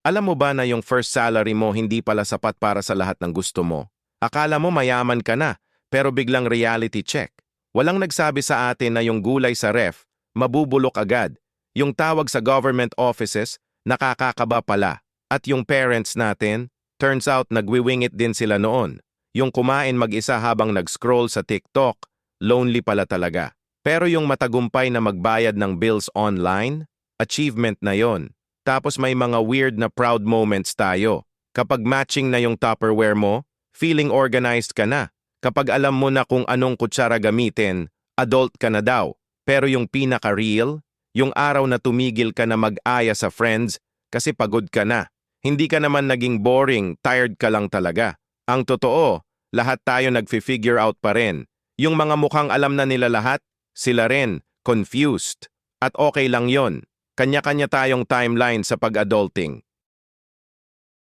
Alam mo ba na yung first salary mo hindi pala sapat para sa lahat ng gusto mo? Akala mo mayaman ka na, pero biglang reality check. Walang nagsabi sa atin na yung gulay sa ref, mabubulok agad. Yung tawag sa government offices, nakakakaba pala. At yung parents natin, turns out nagwiwingit din sila noon. Yung kumain mag-isa habang nag-scroll sa TikTok, lonely pala talaga. Pero yung matagumpay na magbayad ng bills online, achievement na yon. Tapos may mga weird na proud moments tayo. Kapag matching na yung Tupperware mo, feeling organized ka na. Kapag alam mo na kung anong kutsara gamitin, adult ka na daw. Pero yung pinaka-real, yung araw na tumigil ka na mag-aya sa friends kasi pagod ka na. Hindi ka naman naging boring, tired ka lang talaga. Ang totoo, lahat tayo nag-figure out pa rin. Yung mga mukhang alam na nila lahat, sila rin, confused. At okay lang yon. Kanya-kanya tayong timeline sa pag-adulting.